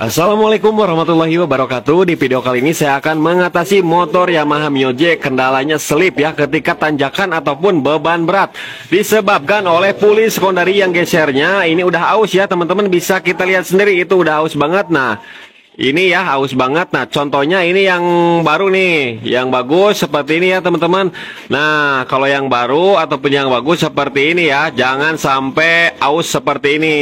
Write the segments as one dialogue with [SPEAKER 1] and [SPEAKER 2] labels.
[SPEAKER 1] Assalamualaikum warahmatullahi wabarakatuh. Di video kali ini saya akan mengatasi motor Yamaha Mio J kendalanya selip ya ketika tanjakan ataupun beban berat disebabkan oleh puli sekondari yang gesernya. Ini udah aus ya teman-teman, bisa kita lihat sendiri itu udah aus banget. Nah ini ya aus banget. Nah contohnya ini yang baru nih, yang bagus seperti ini ya teman-teman. Nah kalau yang baru ataupun yang bagus seperti ini ya, jangan sampai aus seperti ini.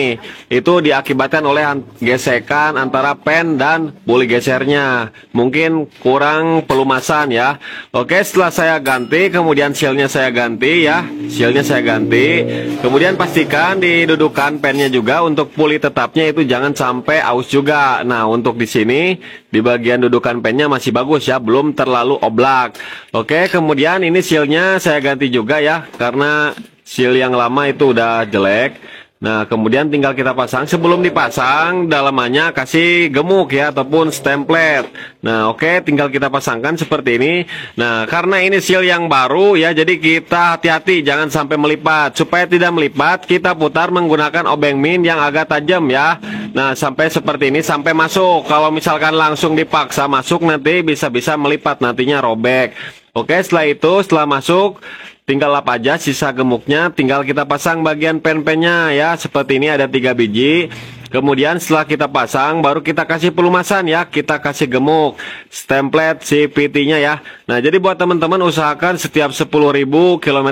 [SPEAKER 1] Itu diakibatkan oleh gesekan antara pen dan puli gesernya. Mungkin kurang pelumasan ya. Oke, setelah saya ganti, kemudian sealnya saya ganti ya, sealnya saya ganti. Kemudian pastikan didudukan pennya juga untuk puli tetapnya itu jangan sampai aus juga. Nah untuk di sini di bagian dudukan pennya masih bagus ya, belum terlalu oblak. Oke, kemudian ini sealnya saya ganti juga ya, karena seal yang lama itu udah jelek. Nah kemudian tinggal kita pasang. Sebelum dipasang dalamannya kasih gemuk ya ataupun stemplet. Nah oke, tinggal kita pasangkan seperti ini. Nah karena ini seal yang baru ya, jadi kita hati-hati jangan sampai melipat. Supaya tidak melipat kita putar menggunakan obeng min yang agak tajam ya. Nah sampai seperti ini, sampai masuk. Kalau misalkan langsung dipaksa masuk nanti bisa-bisa melipat, nantinya robek. Oke, setelah itu setelah masuk tinggal lap aja sisa gemuknya, tinggal kita pasang bagian pen-pennya ya, seperti ini ada 3 biji. Kemudian setelah kita pasang baru kita kasih pelumasan ya, kita kasih gemuk stemplet CVT-nya ya. Nah jadi buat teman-teman usahakan setiap 10.000 km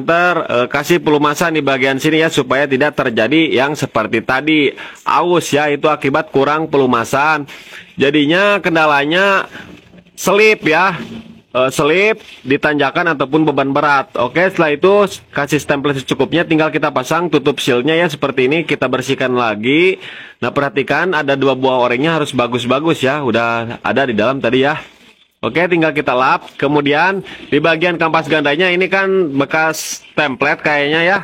[SPEAKER 1] kasih pelumasan di bagian sini ya, supaya tidak terjadi yang seperti tadi aus ya, itu akibat kurang pelumasan. Jadinya kendalanya selip ya, selip ditanjakan ataupun beban berat. Oke, setelah itu kasih stempel secukupnya, tinggal kita pasang, tutup sealnya ya seperti ini, kita bersihkan lagi. Nah perhatikan ada 2 buah orangnya harus bagus-bagus ya, udah ada di dalam tadi ya. Oke, tinggal kita lap. Kemudian di bagian kampas gandanya ini kan bekas template kayaknya ya,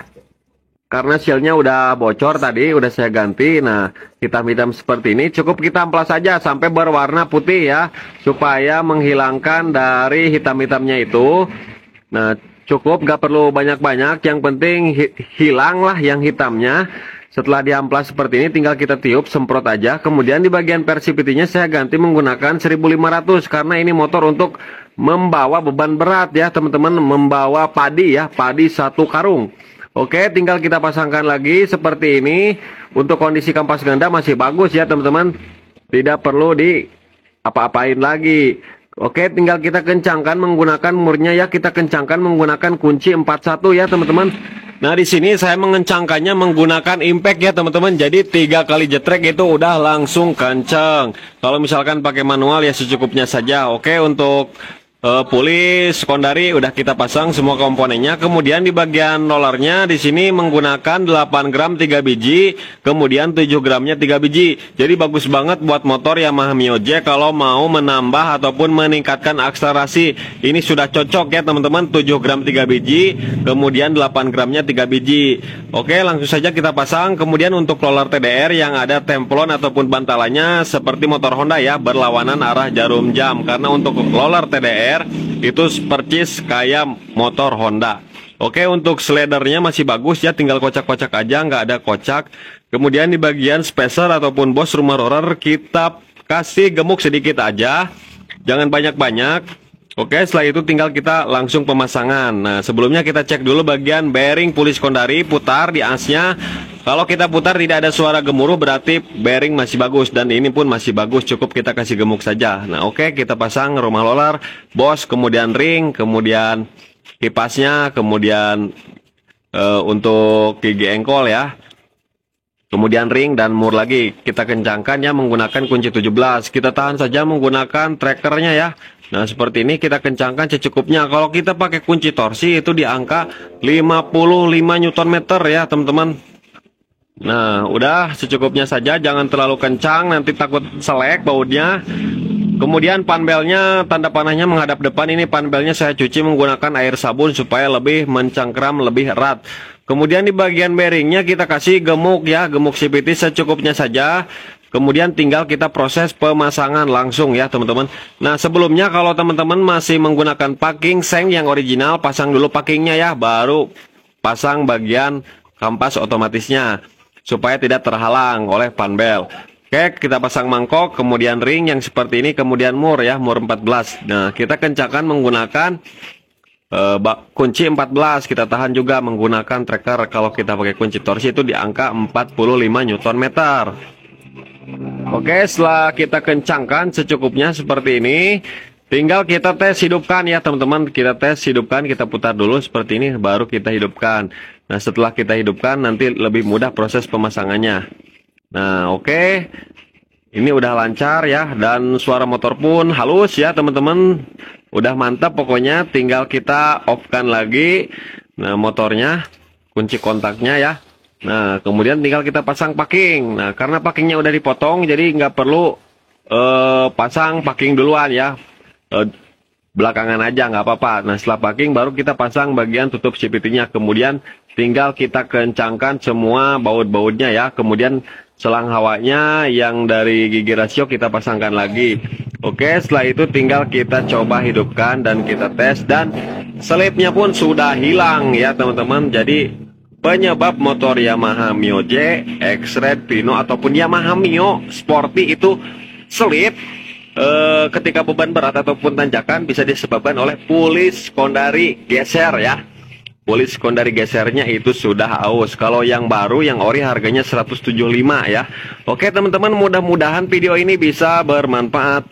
[SPEAKER 1] karena sealnya udah bocor tadi, udah saya ganti. Nah hitam-hitam seperti ini cukup kita amplas saja sampai berwarna putih ya, supaya menghilangkan dari hitam-hitamnya itu. Nah cukup, gak perlu banyak-banyak, yang penting hilang lah yang hitamnya. Setelah diamplas seperti ini tinggal kita tiup, semprot aja. Kemudian di bagian persipitinya saya ganti menggunakan 1500, karena ini motor untuk membawa beban berat ya teman-teman, membawa padi ya, padi 1 karung. Oke, tinggal kita pasangkan lagi seperti ini. Untuk kondisi kampas ganda masih bagus ya teman-teman, tidak perlu di apa-apain lagi. Oke, tinggal kita kencangkan menggunakan murnya ya, kita kencangkan menggunakan kunci 41 ya teman-teman. Nah di sini saya mengencangkannya menggunakan impact ya teman-teman. Jadi 3 kali jetrek itu udah langsung kencang. Kalau misalkan pakai manual ya secukupnya saja. Oke, untuk puli sekondari udah kita pasang semua komponennya. Kemudian di bagian rollernya di sini menggunakan 8 gram 3 biji, kemudian 7 gramnya 3 biji. Jadi bagus banget buat motor Yamaha Mio J kalau mau menambah ataupun meningkatkan akselerasi. Ini sudah cocok ya teman-teman, 7 gram 3 biji, kemudian 8 gramnya 3 biji. Oke, langsung saja kita pasang. Kemudian untuk roller TDR yang ada templon ataupun bantalannya seperti motor Honda ya, berlawanan arah jarum jam. Karena untuk roller TDR itu percis kayak motor Honda. Oke, untuk slidernya masih bagus ya, tinggal kocak-kocak aja, nggak ada kocak. Kemudian di bagian spacer ataupun bos rumah roller kita kasih gemuk sedikit aja, jangan banyak-banyak. Oke, setelah itu tinggal kita langsung pemasangan. Nah sebelumnya kita cek dulu bagian bearing puli sekondari, putar di asnya. Kalau kita putar tidak ada suara gemuruh berarti bearing masih bagus, dan ini pun masih bagus, cukup kita kasih gemuk saja. Nah oke, kita pasang rumah roller, bos, kemudian ring, kemudian kipasnya, kemudian untuk gigi engkol ya, kemudian ring dan mur lagi. Kita kencangkan ya menggunakan kunci 17. Kita tahan saja menggunakan trackernya ya. Nah seperti ini kita kencangkan secukupnya. Kalau kita pakai kunci torsi itu di angka 55 Nm ya teman-teman. Nah udah secukupnya saja, jangan terlalu kencang nanti takut selek bautnya. Kemudian panbelnya tanda panahnya menghadap depan. Ini panbelnya saya cuci menggunakan air sabun supaya lebih mencengkram, lebih erat. Kemudian di bagian bearingnya kita kasih gemuk ya, gemuk CVT secukupnya saja. Kemudian tinggal kita proses pemasangan langsung ya teman-teman. Nah sebelumnya kalau teman-teman masih menggunakan packing seng yang original, pasang dulu packingnya ya, baru pasang bagian kampas otomatisnya supaya tidak terhalang oleh panbel. Oke, kita pasang mangkok, kemudian ring yang seperti ini, kemudian mur ya, mur 14. Nah, kita kencangkan menggunakan kunci 14. Kita tahan juga menggunakan tracker. Kalau kita pakai kunci torsi itu di angka 45 Nm. Oke, setelah kita kencangkan secukupnya seperti ini, tinggal kita tes hidupkan ya teman-teman. Kita tes hidupkan, kita putar dulu seperti ini, baru kita hidupkan. Nah, setelah kita hidupkan nanti lebih mudah proses pemasangannya. Nah, oke. Ini udah lancar ya, dan suara motor pun halus ya teman-teman. Udah mantap pokoknya, tinggal kita off-kan lagi. Nah, motornya, kunci kontaknya ya. Nah, kemudian tinggal kita pasang packing. Nah, karena packingnya udah dipotong, jadi nggak perlu pasang packing duluan ya. Belakangan aja nggak apa-apa. Nah, setelah packing baru kita pasang bagian tutup CVT-nya. Kemudian tinggal kita kencangkan semua baut-bautnya ya. Kemudian selang hawanya yang dari gigi rasio kita pasangkan lagi. Oke, setelah itu tinggal kita coba hidupkan dan kita tes, dan selipnya pun sudah hilang ya teman-teman. Jadi penyebab motor Yamaha Mio J, X-Red, Pino ataupun Yamaha Mio Sporty itu selip ketika beban berat ataupun tanjakan bisa disebabkan oleh pulis sekondari geser ya. Pulis sekondari gesernya itu sudah aus. Kalau yang baru, yang ori harganya 175 ya. Oke teman-teman, mudah-mudahan video ini bisa bermanfaat.